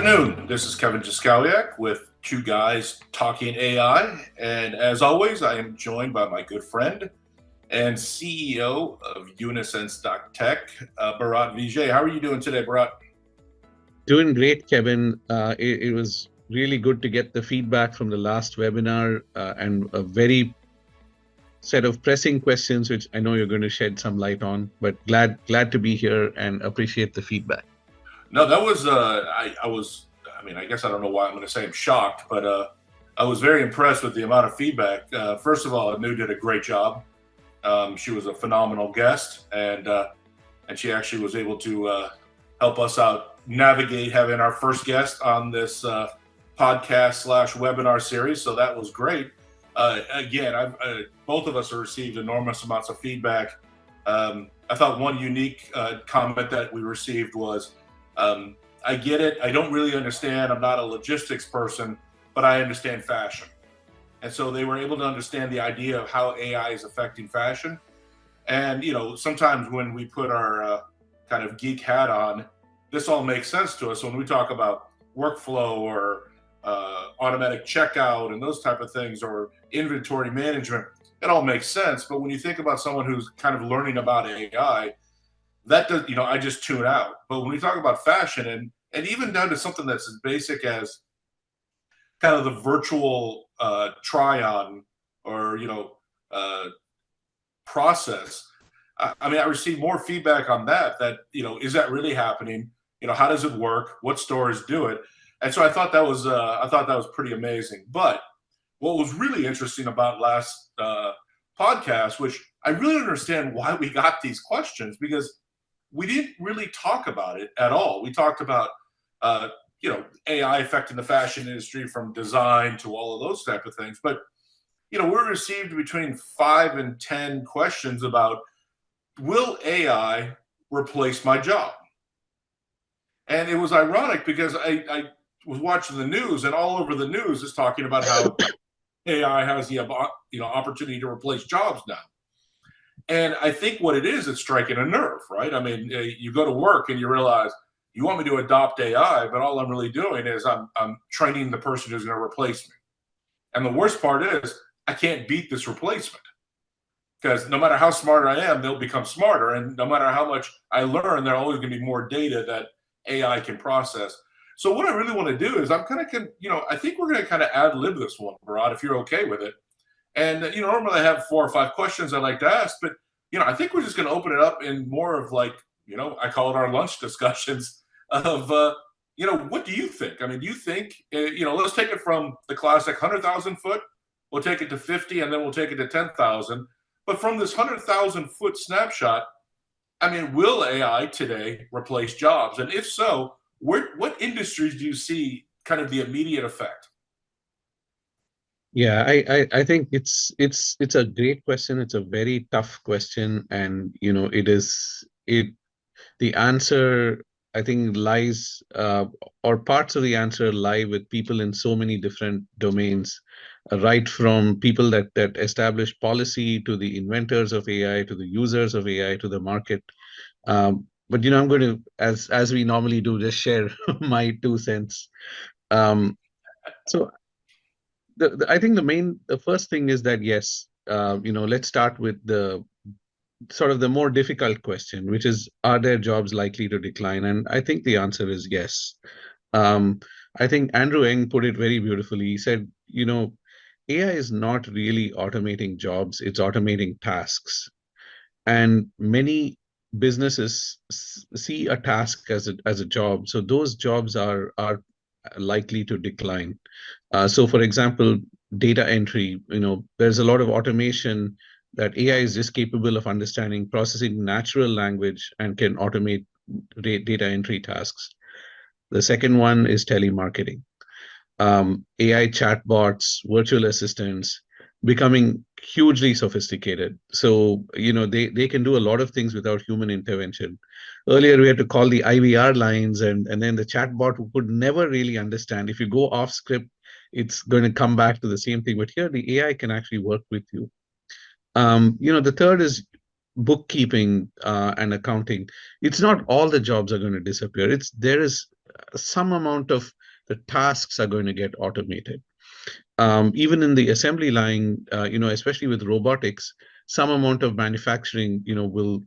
afternoon. This is Kevin Jaskaliak with Two Guys Talking AI. And as always, I am joined by my good friend and CEO of Unisense Tech, Bharat Vijay. How are you doing today, Bharat? Doing great, Kevin. It was really good to get the feedback from the last webinar and a very set of pressing questions, which I know you're going to shed some light on, but glad to be here and appreciate the feedback. No, that was, I guess I don't know why I'm going to say I'm shocked, but I was very impressed with the amount of feedback. First of all, Anu did a great job. She was a phenomenal guest, and she actually was able to help us out navigate having our first guest on this podcast/webinar series. So that was great. Again, both of us have received enormous amounts of feedback. I thought one unique comment that we received was, I get it. I don't really understand. I'm not a logistics person, but I understand fashion. And so they were able to understand the idea of how AI is affecting fashion. And, sometimes when we put our kind of geek hat on, this all makes sense to us. When we talk about workflow or automatic checkout and those type of things, or inventory management, it all makes sense. But when you think about someone who's kind of learning about AI, that does, I just tune out. But when we talk about fashion and even down to something that's as basic as kind of the virtual try-on or, process, I received more feedback on that, is that really happening? How does it work? What stores do it? And so I thought that was pretty amazing. But what was really interesting about last podcast, which I really don't understand why we got these questions, because we didn't really talk about it at all. We talked about, AI affecting the fashion industry from design to all of those type of things. But, we received between 5 and 10 questions about, will AI replace my job? And it was ironic because I was watching the news, and all over the news is talking about how AI has the opportunity to replace jobs now. And I think what it is, it's striking a nerve, right? You go to work and you realize you want me to adopt AI, but all I'm really doing is I'm training the person who's going to replace me. And the worst part is I can't beat this replacement, because no matter how smart I am, they'll become smarter. And no matter how much I learn, there's always going to be more data that AI can process. So what I really want to do is I think we're going to kind of ad lib this one, Bharat, if you're okay with it. And, normally I have 4 or 5 questions I'd like to ask, but, I think we're just going to open it up in more of like, I call it our lunch discussions of, what do you think? Do you think, let's take it from the classic 100,000 foot, we'll take it to 50, and then we'll take it to 10,000. But from this 100,000 foot snapshot, will AI today replace jobs? And if so, what industries do you see kind of the immediate effect? Yeah, I think it's a great question. It's a very tough question, and the answer, I think, lies or parts of the answer lie with people in so many different domains, right from people that establish policy, to the inventors of AI, to the users of AI, to the market. But I'm going to, as we normally do, just share my 2 cents. So I think the first thing is that, yes, let's start with the sort of the more difficult question, which is, are their jobs likely to decline? And I think the answer is yes. I think Andrew Ng put it very beautifully. He said, AI is not really automating jobs, it's automating tasks. And many businesses see a task as a job, so those jobs are likely to decline. So for example, data entry, there's a lot of automation that AI is just capable of understanding, processing natural language, and can automate data entry tasks. The second one is telemarketing. AI chatbots, virtual assistants, becoming hugely sophisticated. So, they can do a lot of things without human intervention. Earlier, we had to call the IVR lines, and then the chatbot could never really understand. If you go off script, it's going to come back to the same thing. But here, the AI can actually work with you. The third is bookkeeping and accounting, it's not all the jobs are going to disappear. There is some amount of the tasks are going to get automated. Even in the assembly line, especially with robotics, some amount of manufacturing, will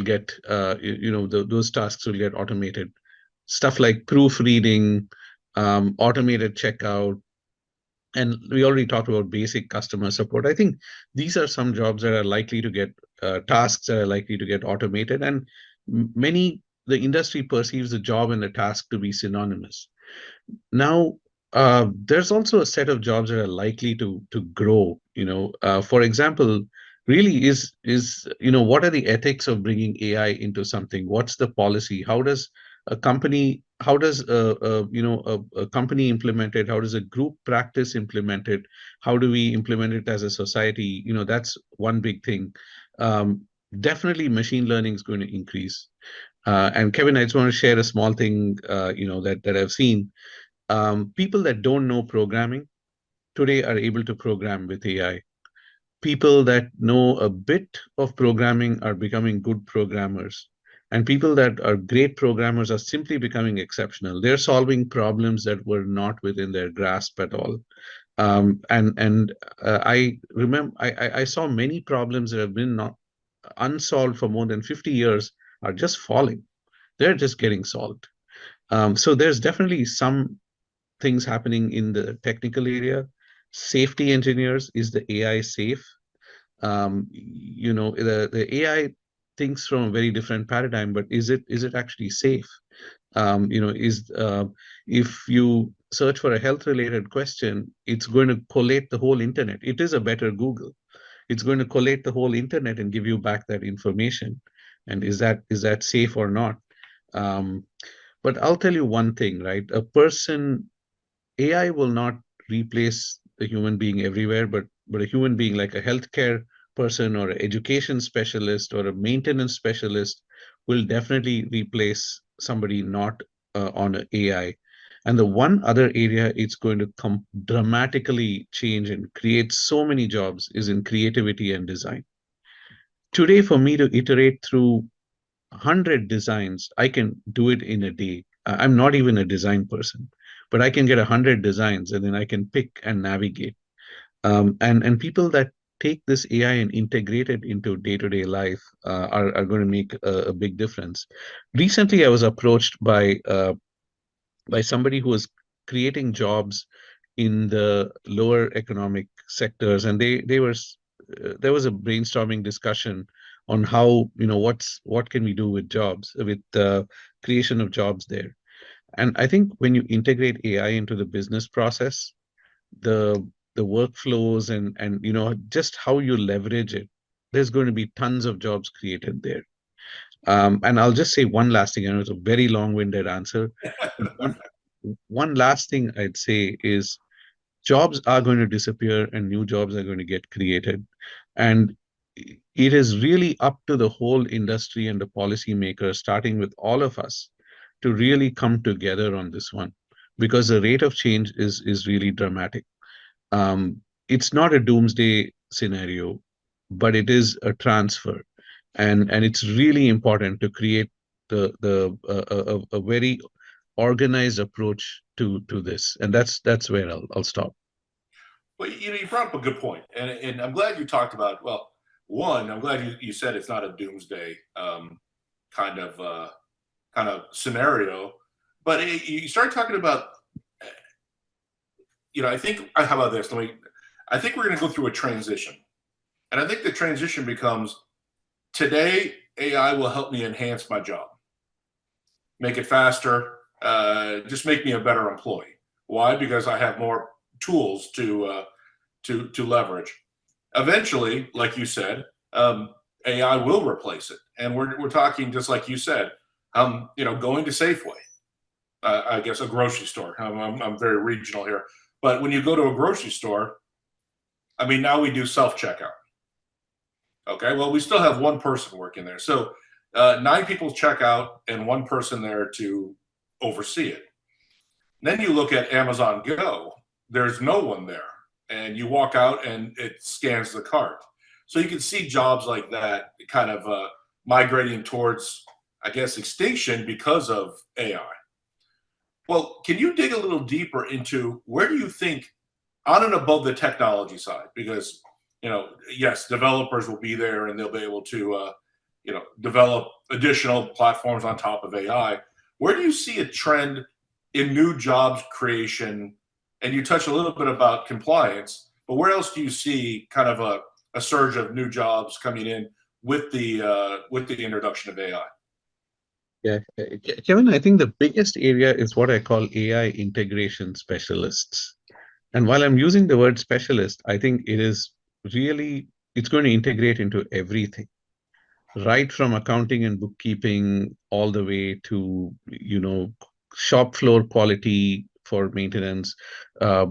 get, those tasks will get automated. Stuff like proofreading, automated checkout, and we already talked about basic customer support. I think these are some jobs that are likely to get tasks that are likely to get automated, and the industry perceives the job and the task to be synonymous. Now, there's also a set of jobs that are likely to grow. For example, really what are the ethics of bringing AI into something? What's the policy? How does a company implement it? How does a group practice implement it? How do we implement it as a society? That's one big thing. Definitely, machine learning is going to increase. And Kevin, I just want to share a small thing, that I've seen. People that don't know programming today are able to program with AI. People that know a bit of programming are becoming good programmers. And people that are great programmers are simply becoming exceptional. They're solving problems that were not within their grasp at all. I remember I saw many problems that have been not unsolved for more than 50 years are just falling. They're just getting solved. So there's definitely some things happening in the technical area. Safety engineers, is the AI safe? The AI thinks from a very different paradigm, but is it actually safe? Is If you search for a health related question, it's going to collate the whole internet. It is a better Google. It's going to collate the whole internet and give you back that information. And is that safe or not? Um, but I'll tell you one thing, right? AI will not replace the human being everywhere, but a human being like a healthcare person or an education specialist or a maintenance specialist will definitely replace somebody not on a AI. And the one other area it's going to come dramatically change and create so many jobs is in creativity and design. Today, for me to iterate through 100 designs, I can do it in a day. I'm not even a design person, but I can get 100 designs and then I can pick and navigate. And people that take this AI and integrate it into day-to-day life are going to make a big difference. Recently, I was approached by somebody who was creating jobs in the lower economic sectors, and they were there was a brainstorming discussion on how, what can we do with jobs, with the creation of jobs there. And I think when you integrate AI into the business process, the the workflows and just how you leverage it, there's going to be tons of jobs created there. And I'll just say one last thing. I know it's a very long-winded answer, but one last thing I'd say is jobs are going to disappear and new jobs are going to get created. And it is really up to the whole industry and the policymakers, starting with all of us, to really come together on this one, because the rate of change is really dramatic. It's not a doomsday scenario, but it is a transfer, and it's really important to create a very organized approach to this, and that's where I'll stop. Well, you brought up a good point, and I'm glad you talked about. Well, one, I'm glad you said it's not a doomsday kind of kind of scenario, but you start talking about. I think how about this? I think we're going to go through a transition, and I think the transition becomes today. AI will help me enhance my job, make it faster, just make me a better employee. Why? Because I have more tools to leverage. Eventually, like you said, AI will replace it, and we're talking just like you said. Going to Safeway, I guess a grocery store. I'm very regional here, but when you go to a grocery store, I mean, now we do self checkout. Okay, well, we still have one person working there, so 9 people check out and one person there to oversee it. Then you look at Amazon Go, there's no one there. And you walk out and it scans the cart. So you can see jobs like that kind of migrating towards, I guess, extinction because of AI. Well, can you dig a little deeper into where do you think on and above the technology side? Because, yes, developers will be there and they'll be able to, develop additional platforms on top of AI. Where do you see a trend in new jobs creation? And you touched a little bit about compliance, but where else do you see kind of a surge of new jobs coming in with the introduction of AI? Yeah, Kevin, I think the biggest area is what I call AI integration specialists. And while I'm using the word specialist, I think it's going to integrate into everything, right from accounting and bookkeeping all the way to, shop floor quality for maintenance, uh,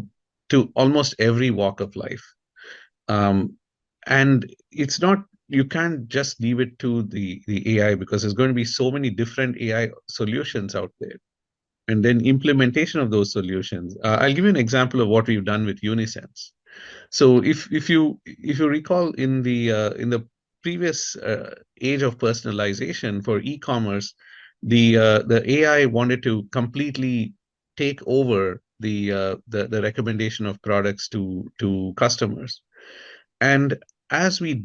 to almost every walk of life. Um, and it's not, you can't just leave it to the AI because there's going to be so many different AI solutions out there. And then implementation of those solutions. I'll give you an example of what we've done with Unisense. So if you recall in the previous age of personalization for e-commerce, the AI wanted to completely take over the recommendation of products to customers. And as we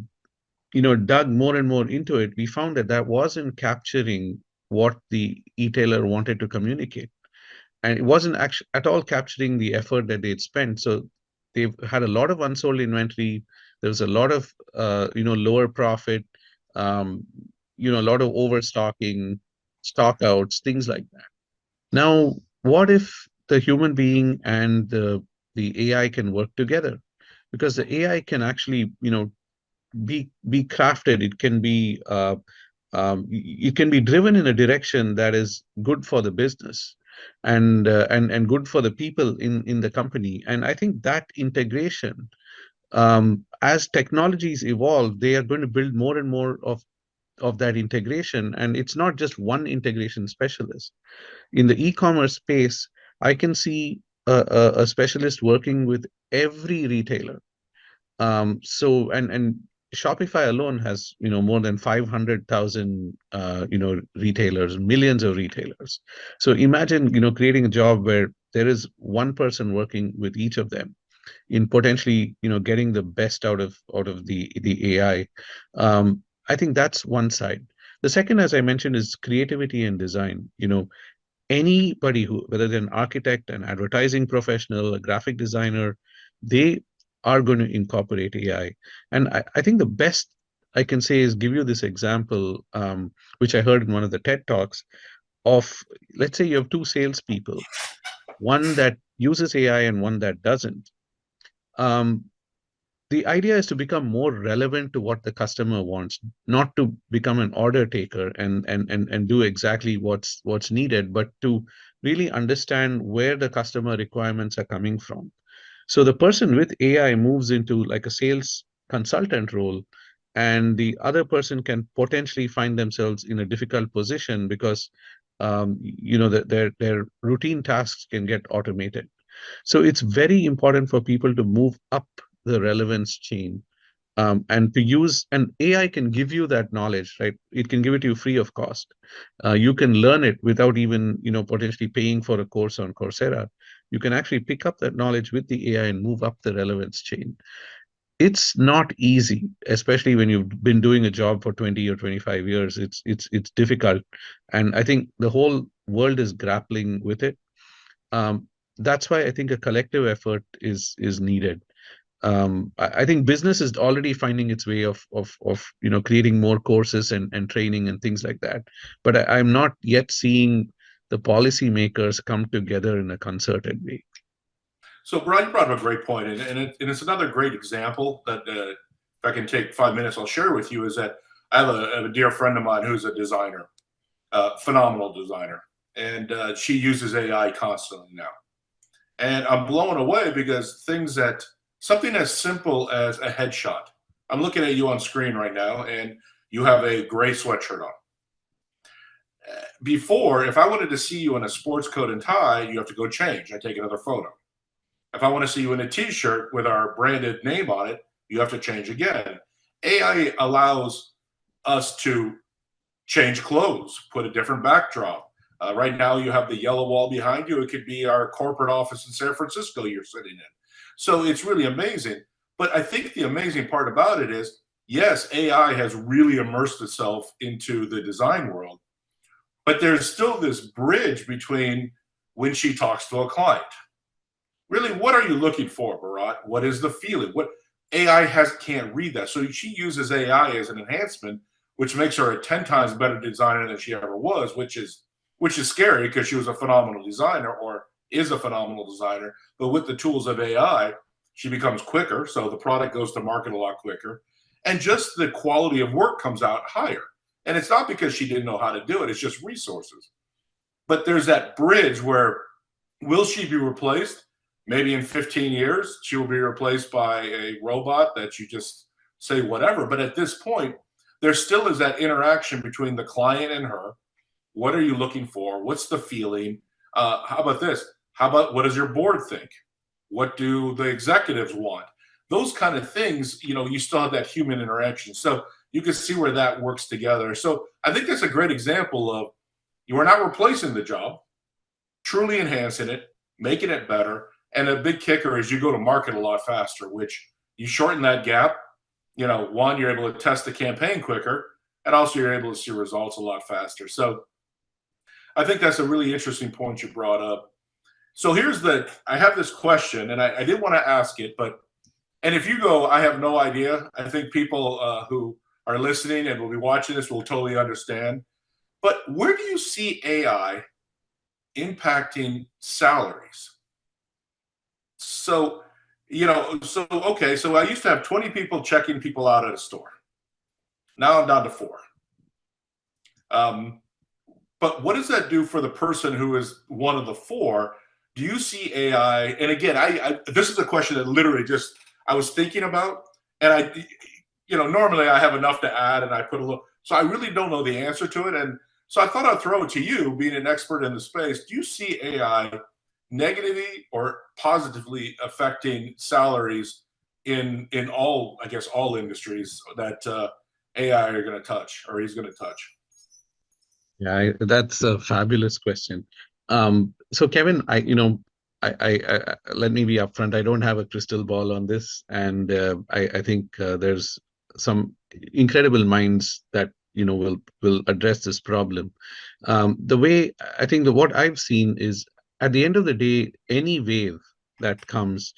dug more and more into it, we found that that wasn't capturing what the e-tailer wanted to communicate, and it wasn't actually at all capturing the effort that they'd spent. So they've had a lot of unsold inventory. There's a lot of lower profit, um, a lot of overstocking, stockouts, things like that. Now, what if the human being and the AI can work together? Because the AI can actually, be crafted. It can be driven in a direction that is good for the business, and good for the people in the company. And I think that integration, as technologies evolve, they are going to build more and more of that integration. And it's not just one integration specialist. In the e-commerce space, I can see a specialist working with every retailer. And Shopify alone has, more than 500,000, retailers, millions of retailers. So imagine, creating a job where there is one person working with each of them in potentially, getting the best out of the AI. I think that's one side. The second, as I mentioned, is creativity and design. Anybody who, whether they're an architect, an advertising professional, a graphic designer, they are going to incorporate AI. And I think the best I can say is give you this example, which I heard in one of the TED Talks of, let's say you have two salespeople, one that uses AI and one that doesn't. Um, the idea is to become more relevant to what the customer wants, not to become an order taker and do exactly what's needed, but to really understand where the customer requirements are coming from. So the person with AI moves into like a sales consultant role, and the other person can potentially find themselves in a difficult position because their routine tasks can get automated. So it's very important for people to move up the relevance chain, and to use, and AI can give you that knowledge, right? It can give it to you free of cost. You can learn it without even, potentially paying for a course on Coursera. You can actually pick up that knowledge with the AI and move up the relevance chain. It's not easy, especially when you've been doing a job for 20 or 25 years. It's difficult, and I think the whole world is grappling with it. That's why I think a collective effort is needed. I think business is already finding its way of creating more courses and training and things like that. But I'm not yet seeing the policymakers come together in a concerted way. So Brian brought up a great point, and it's another great example that if I can take 5 minutes, I'll share with you. Is that I have a dear friend of mine who's a designer, phenomenal designer, and she uses AI constantly now. And I'm blown away because something as simple as a headshot. I'm looking at you on screen right now, and you have a gray sweatshirt on. Before, if I wanted to see you in a sports coat and tie, you have to go change. I take another photo. If I want to see you in a t-shirt with our branded name on it, you have to change again. AI allows us to change clothes, put a different backdrop. Right now, you have the yellow wall behind you. It could be our corporate office in San Francisco you're sitting in. So it's really amazing. But I think the amazing part about it is, yes, AI has really immersed itself into the design world, but there's still this bridge between when she talks to a client. Really, what are you looking for, Barat? What is the feeling? What AI can't read that. So she uses AI as an enhancement, which makes her a 10 times better designer than she ever was, which is scary because she was a phenomenal designer or is a phenomenal designer. But with the tools of AI, she becomes quicker. So the product goes to market a lot quicker. And just the quality of work comes out higher. And it's not because she didn't know how to do it, it's just resources. But there's that bridge where will she be replaced? Maybe in 15 years, she will be replaced by a robot that you just say whatever. But at this point, there still is that interaction between the client and her. What are you looking for? What's the feeling? How about this? How about what does your board think? What do the executives want? Those kind of things, you still have that human interaction. So you can see where that works together. So I think that's a great example of you are not replacing the job, truly enhancing it, making it better. And a big kicker is you go to market a lot faster, which you shorten that gap. One, you're able to test the campaign quicker, and also you're able to see results a lot faster. So I think that's a really interesting point you brought up. So I have this question, and I did want to ask it, and if you go, I have no idea. I think people who are listening and will be watching this will totally understand. But where do you see AI impacting salaries? So, okay, so I used to have 20 people checking people out at a store. Now I'm down to 4. But what does that do for the person who is one of the 4? Do you see AI? And again, this is a question that literally just I was thinking about, and normally I have enough to add, and I put a little. So I really don't know the answer to it, and so I thought I'd throw it to you, being an expert in the space. Do you see AI negatively or positively affecting salaries in all, I guess, all industries that AI are going to touch or he's going to touch? Yeah, that's a fabulous question. So Kevin, let me be upfront. I don't have a crystal ball on this, and I think there's some incredible minds that will address this problem. The way I think what I've seen is at the end of the day, any wave that comes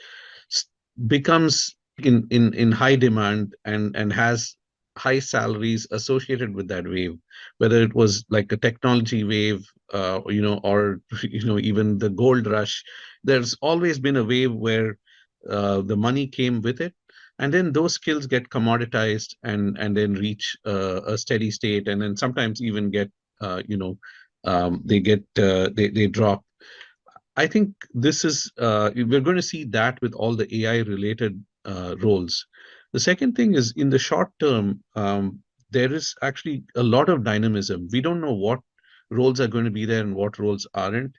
becomes in high demand and has high salaries associated with that wave, whether it was like a technology wave, or even the gold rush. There's always been a wave where the money came with it, and then those skills get commoditized and then reach a steady state, and then sometimes even get they drop. I think this is we're going to see that with all the AI related roles. The second thing is in the short term, there is actually a lot of dynamism. We don't know what roles are going to be there and what roles aren't.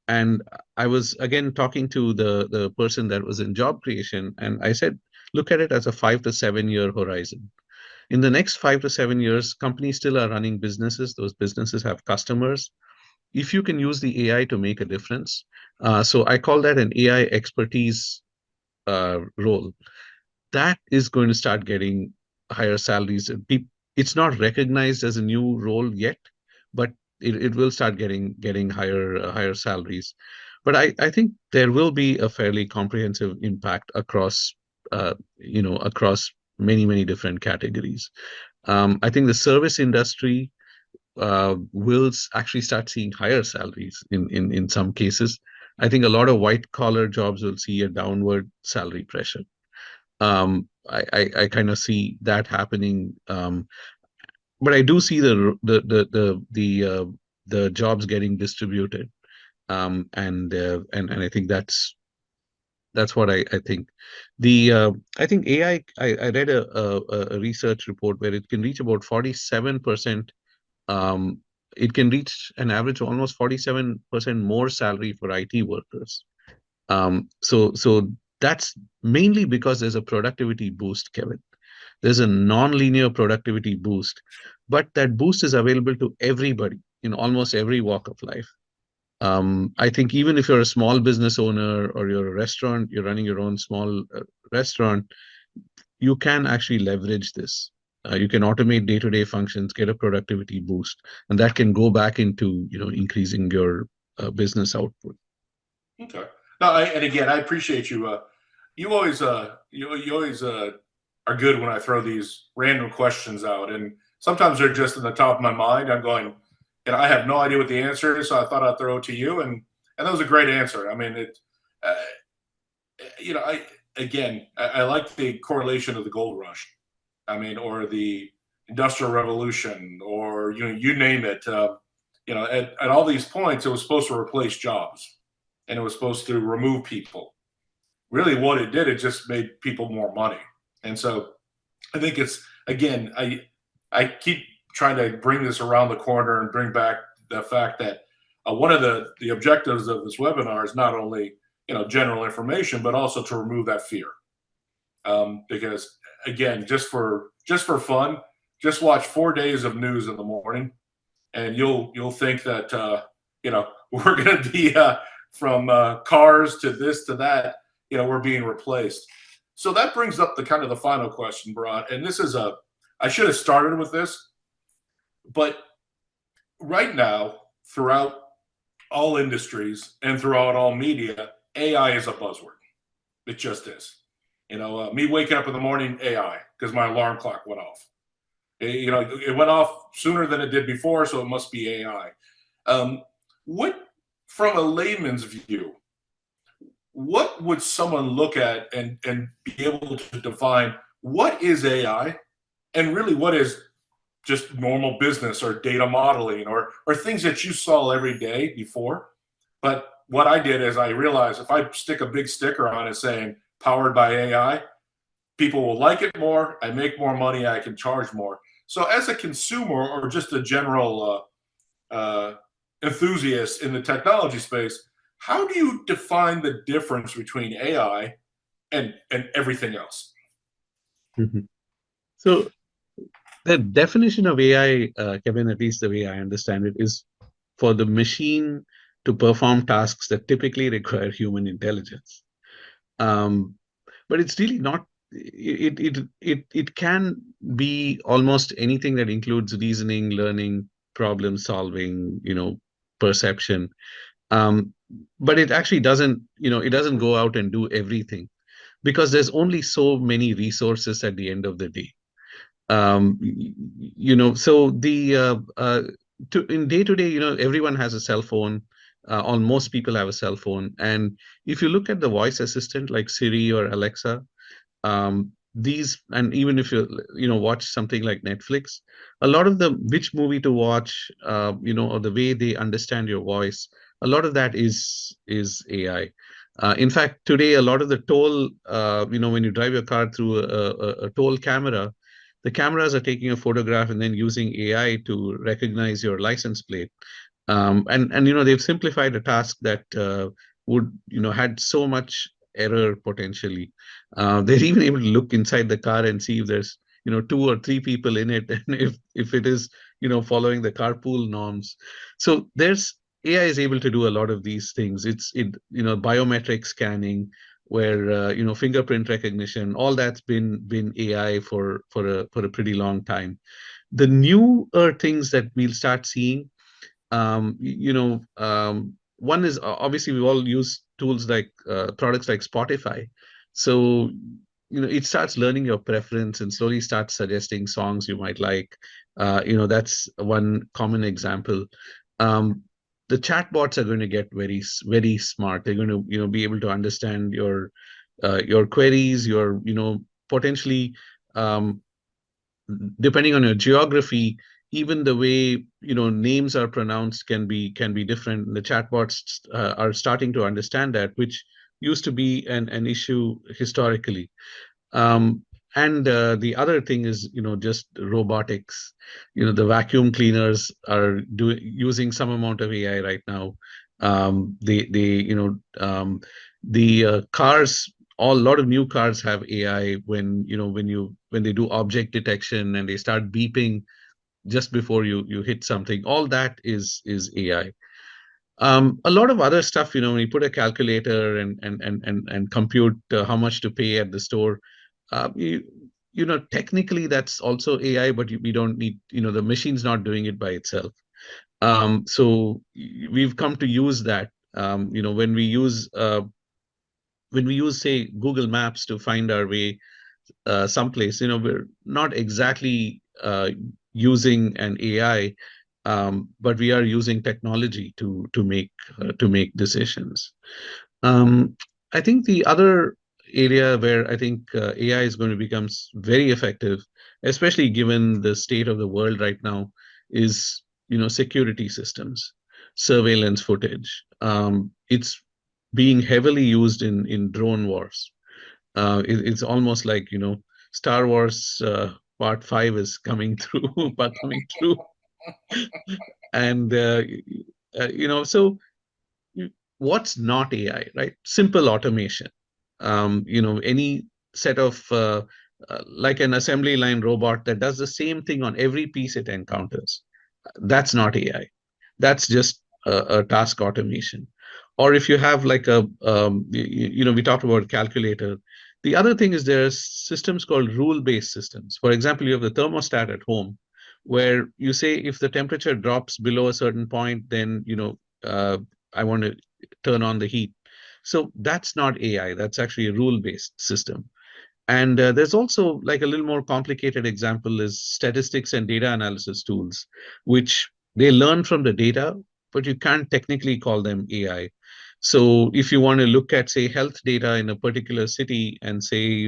And I was again talking to the person that was in job creation, and I said, look at it as a 5 to 7 year horizon. In the next 5 to 7 years, companies still are running businesses. Those businesses have customers. If you can use the AI to make a difference, so I call that an AI expertise role, that is going to start getting higher salaries. It's not recognized as a new role yet, but it will start getting higher salaries. But I think there will be a fairly comprehensive impact across across many different categories. I think the service industry will actually start seeing higher salaries in some cases. I think a lot of white collar jobs will see a downward salary pressure. I kind of see that happening, but I do see the jobs getting distributed, and I think that's what I think. I think AI. I read a research report where it can reach about 47%. It can reach an average of almost 47% more salary for IT workers. So that's mainly because there's a productivity boost, Kevin. There's a non-linear productivity boost, but that boost is available to everybody in almost every walk of life. I think even if you're a small business owner or you're a restaurant, you're running your own small restaurant, you can actually leverage this. You can automate day-to-day functions, get a productivity boost, and that can go back into increasing your business output. Okay. No, and again, I appreciate you. You always are good when I throw these random questions out, and sometimes they're just in the top of my mind. I'm going, and I have no idea what the answer is, so I thought I'd throw it to you, and that was a great answer. I mean, uh, I again, I like the correlation of the gold rush. I mean, or the industrial revolution, or you name it. At all these points, it was supposed to replace jobs, and it was supposed to remove people. Really, what it did, it just made people more money. And so, I think it's again, I keep trying to bring this around the corner and bring back the fact that one of the objectives of this webinar is not only general information, but also to remove that fear. Because again, just for fun, just watch 4 days of news in the morning, and you'll think that we're going to be from cars to this to that, we're being replaced. So that brings up the kind of the final question, Brad. And this is I should have started with this, but right now, throughout all industries and throughout all media, AI is a buzzword. It just is. Me waking up in the morning, AI, because my alarm clock went off. It went off sooner than it did before, so it must be AI. What, from a layman's view, what would someone look at and be able to define what is AI and really what is just normal business or data modeling or things that you saw every day before? But what I did is I realized if I stick a big sticker on it saying powered by AI, people will like it more. I make more money. I can charge more. So as a consumer or just a general enthusiast in the technology space, how do you define the difference between AI and everything else? Mhm. So the definition of AI, Kevin, at least the way I understand it, is for the machine to perform tasks that typically require human intelligence. Um, but it's really not. It can be almost anything that includes reasoning, learning, problem solving, perception. Um, but it actually doesn't. It doesn't go out and do everything because there's only so many resources at the end of the day. So the in day to day, everyone has a cell phone. Almost people have a cell phone, and if you look at the voice assistant like Siri or Alexa, these, and even if you watch something like Netflix, a lot of the which movie to watch, or the way they understand your voice, a lot of that is AI. In fact, today a lot of the toll, when you drive your car through a toll camera, the cameras are taking a photograph and then using AI to recognize your license plate. And they've simplified a task that would had so much error potentially. They're even able to look inside the car and see if there's two or three people in it, and if it is following the carpool norms. So there's AI is able to do a lot of these things. It biometric scanning, where fingerprint recognition, all that's been AI for a pretty long time. The newer things that we'll start seeing, one is obviously we all use tools like products like Spotify. So it starts learning your preference and slowly starts suggesting songs you might like. That's one common example. um, the chatbots are going to get very smart. They're going to be able to understand your queries, your potentially, um, depending on your geography, even the way names are pronounced can be different. The chatbots are starting to understand that, which used to be an issue historically. um, and the other thing is just robotics. The vacuum cleaners are using some amount of AI right now. The cars a lot of new cars have AI when when they do object detection and they start beeping just before you hit something. All that is AI. A lot of other stuff, when you put a calculator and compute how much to pay at the store, technically that's also AI, but we don't need, the machine's not doing it by itself. So we've come to use that. When we use, say, Google Maps to find our way someplace, we're not exactly using an AI, but we are using technology to make decisions. Um, I think the other area where I think AI is going to become very effective, especially given the state of the world right now, is security systems, surveillance footage. It's being heavily used in drone wars. It's almost like Star Wars Part 5 is coming through, but coming through, and so what's not AI, right? Simple automation. Any set of like an assembly line robot that does the same thing on every piece it encounters. That's not AI. That's just a task automation. Or if you have like we talked about calculator. The other thing is there's systems called rule-based systems. For example, you have the thermostat at home, where you say if the temperature drops below a certain point, then I want to turn on the heat. So that's not AI. That's actually a rule-based system. And there's also like a little more complicated example is statistics and data analysis tools, which they learn from the data, but you can't technically call them AI. So if you want to look at, say, health data in a particular city and say,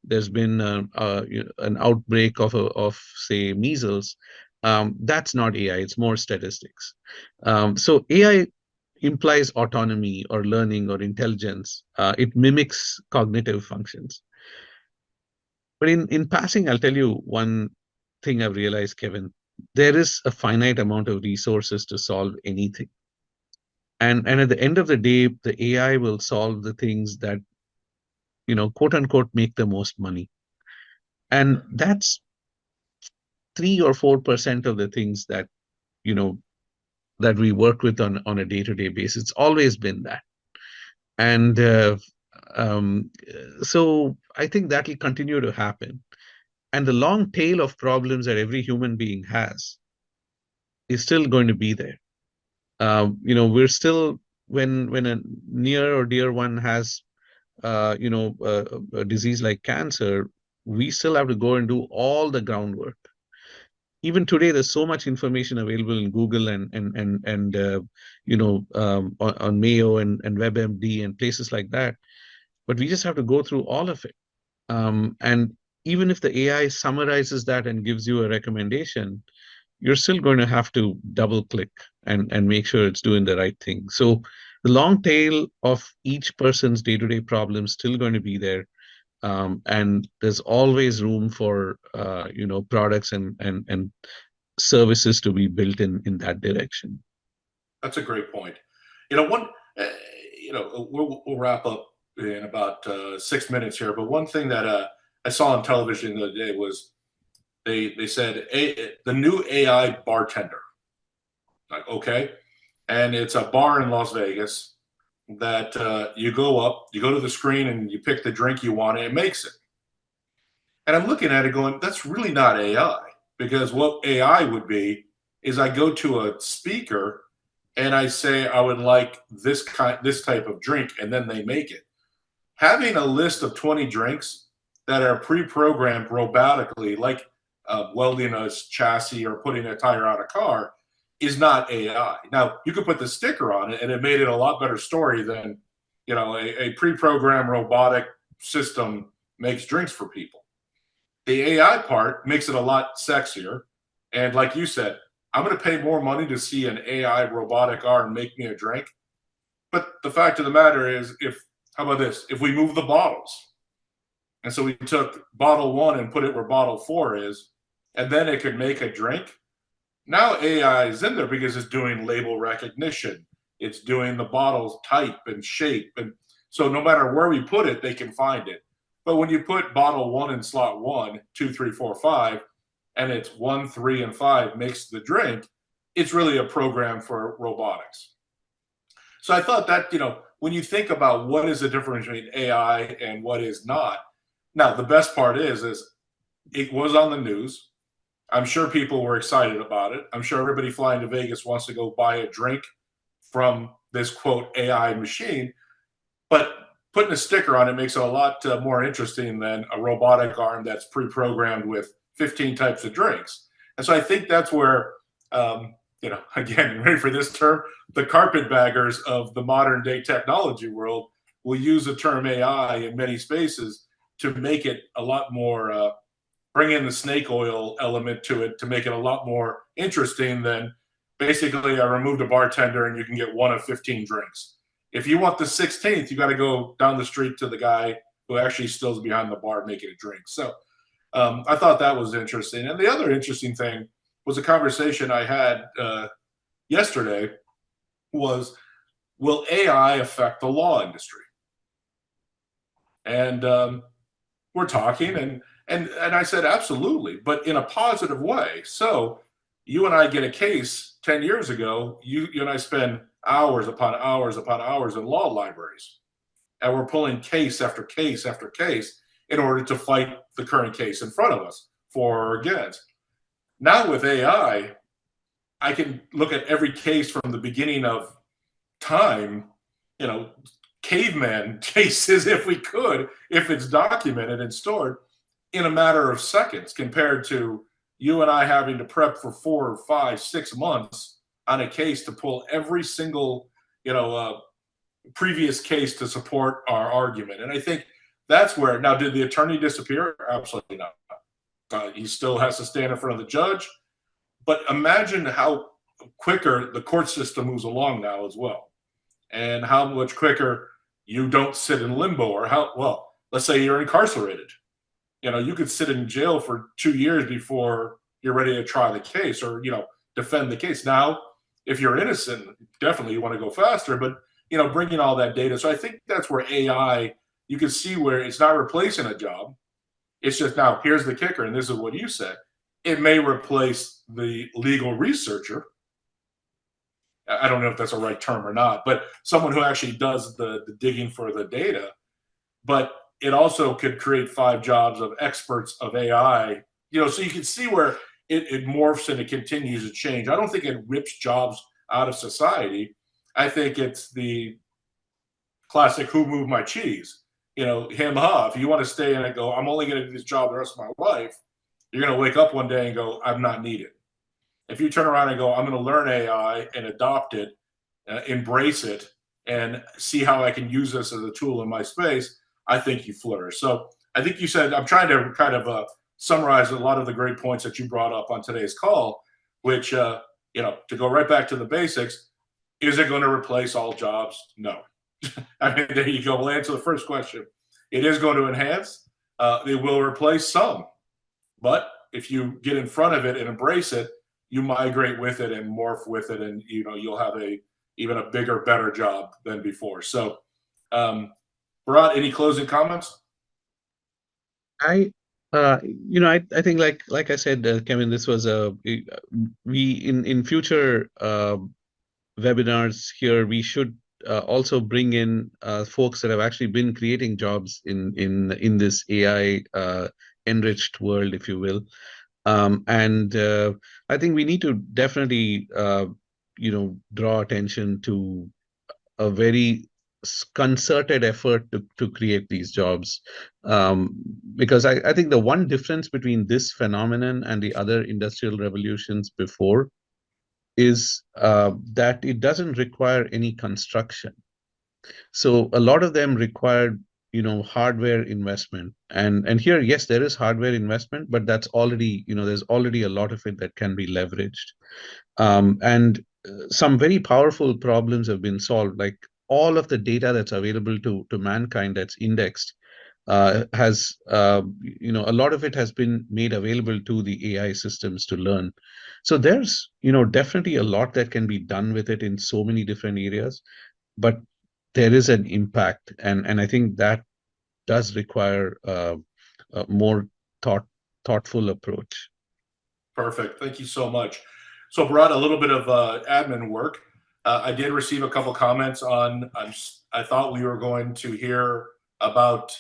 there's been an outbreak of say measles, that's not AI. It's more statistics. So AI implies autonomy or learning or intelligence. It mimics cognitive functions. But in passing, I'll tell you one thing I've realized, Kevin. There is a finite amount of resources to solve anything. And at the end of the day, the AI will solve the things that, quote unquote, make the most money. And that's 3 or 4% of the things that, you know, that we work with on a day-to-day basis. It's always been that. And um, so I think that will continue to happen. And the long tail of problems that every human being has is still going to be there. We're still, when a near or dear one has a disease like cancer, we still have to go and do all the groundwork. Even today, there's so much information available in Google and on Mayo and WebMD and places like that. But we just have to go through all of it. And even if the AI summarizes that and gives you a recommendation, you're still going to have to double click and make sure it's doing the right thing. So the long tail of each person's day-to-day problems still going to be there. And there's always room for products and services to be built in that direction. That's a great point. One, uh, we'll wrap up in about 6 minutes here. But one thing that I saw on television the other day was they said the new AI bartender. Like, okay, and it's a bar in Las Vegas that you go up, you go to the screen, and you pick the drink you want, and it makes it. And I'm looking at it going, that's really not AI, because what AI would be is I go to a speaker and I say I would like this type of drink, and then they make it. Having a list of 20 drinks that are pre-programmed robotically, like welding a chassis or putting a tire on a car, is not AI. Now, you could put the sticker on it, and it made it a lot better story than a pre-programmed robotic system makes drinks for people. The AI part makes it a lot sexier, and like you said, I'm going to pay more money to see an AI robotic arm make me a drink. But the fact of the matter is, how about this? If we move the bottles, and so we took bottle 1 and put it where bottle 4 is, and then it could make a drink. Now AI is in there because it's doing label recognition. It's doing the bottle's type and shape. And So no matter where we put it, they can find it. But when you put bottle one in slot one, two, three, four, five, and it's one, three, and five makes the drink, it's really a program for robotics. So I thought that, when you think about what is the difference between AI and what is not, now the best part is it was on the news. I'm sure people were excited about it. I'm sure everybody flying to Vegas wants to go buy a drink from this quote AI machine, but putting a sticker on it makes it a lot more interesting than a robotic arm that's pre-programmed with 15 types of drinks. And so I think that's where, again, ready for this term, the carpetbaggers of the modern day technology world will use the term AI in many spaces to make it a lot more, bring in the snake oil element to it to make it a lot more interesting than basically I removed a bartender and you can get one of 15 drinks. If you want the 16th, you got to go down the street to the guy who actually stills behind the bar making a drink. So I thought that was interesting. And the other interesting thing was a conversation I had yesterday was, will AI affect the law industry? And we're talking, and I said, absolutely, but in a positive way. So you and I get a case 10 years ago, you and I spend hours upon hours upon hours in law libraries. And we're pulling case after case after case in order to fight the current case in front of us for or against. Now with AI, I can look at every case from the beginning of time, caveman cases, if we could, if it's documented and stored in a matter of seconds, compared to you and I having to prep for 4 or 5, 6 months on a case to pull every single, previous case to support our argument. And I think that's where, now, did the attorney disappear? Absolutely not. He still has to stand in front of the judge. But imagine how quicker the court system moves along now as well, and how much quicker you don't sit in limbo, or let's say you're incarcerated. You could sit in jail for 2 years before you're ready to try the case or, defend the case. Now, if you're innocent, definitely you want to go faster, but, bringing all that data. So I think that's where AI, you can see where it's not replacing a job. It's just, now here's the kicker, and this is what you said. It may replace the legal researcher. I don't know if that's a right term or not, but someone who actually does the digging for the data. But it also could create 5 jobs of experts of AI, so you can see where it morphs and it continues to change. I don't think it rips jobs out of society. I think it's the classic "who moved my cheese?" Him, ha. If you want to stay in and go, I'm only going to do this job the rest of my life, you're going to wake up one day and go, I'm not needed. If you turn around and go, I'm going to learn AI and adopt it, embrace it, and see how I can use this as a tool in my space, I think you flourish. So I think you said, I'm trying to kind of summarize a lot of the great points that you brought up on today's call, which, to go right back to the basics, is it going to replace all jobs? No. I mean, there you go. We'll answer the first question. It is going to enhance. It will replace some. But if you get in front of it and embrace it, you migrate with it and morph with it, and you'll have even a bigger, better job than before. So, Bharat, any closing comments? I think like I said, Kevin, this was we in future webinars here, we should also bring in folks that have actually been creating jobs in this AI enriched world, if you will. And I think we need to definitely draw attention to a very concerted effort to create these jobs, because I think the one difference between this phenomenon and the other industrial revolutions before is that it doesn't require any construction. So a lot of them required hardware investment, and here, yes, there is hardware investment, but that's already, there's already a lot of it that can be leveraged, and some very powerful problems have been solved. Like all of the data that's available to mankind that's indexed has a lot of it has been made available to the AI systems to learn. So there's definitely a lot that can be done with it in so many different areas, but there is an impact, and I think that does require a more thoughtful approach. Perfect. Thank you so much. So, Bharat, a little bit of admin work. I did receive a couple comments on. I thought we were going to hear about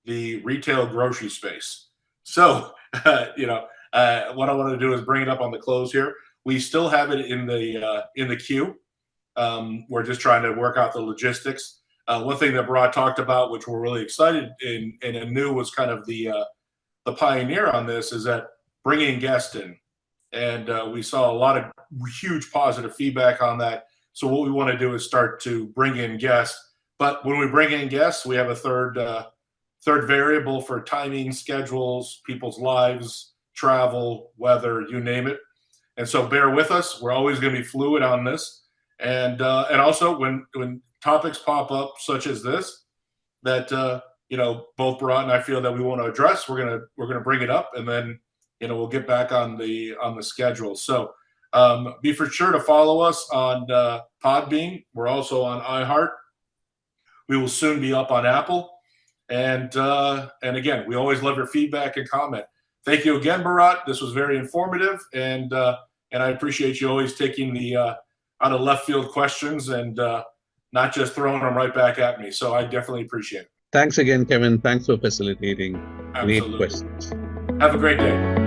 the retail grocery space. So, what I want to do is bring it up on the close here. We still have it in the queue. We're just trying to work out the logistics. One thing that Bharat talked about, which we're really excited in and knew was kind of the pioneer on this, is that bringing guests in. And we saw a lot of huge positive feedback on that. So what we want to do is start to bring in guests. But when we bring in guests, we have a third variable for timing, schedules, people's lives, travel, weather, you name it. And so bear with us. We're always going to be fluid on this. And also when topics pop up such as this, that both Bharat and I feel that we want to address, we're gonna bring it up, and then we'll get back on the schedule. So be for sure to follow us on Podbean. We're also on iHeart. We will soon be up on Apple. And again, we always love your feedback and comment. Thank you again, Bharat. This was very informative, and I appreciate you always taking the out of left field questions and not just throwing them right back at me. So I definitely appreciate it. Thanks again, Kevin. Thanks for facilitating. Absolutely. Great questions. Have a great day.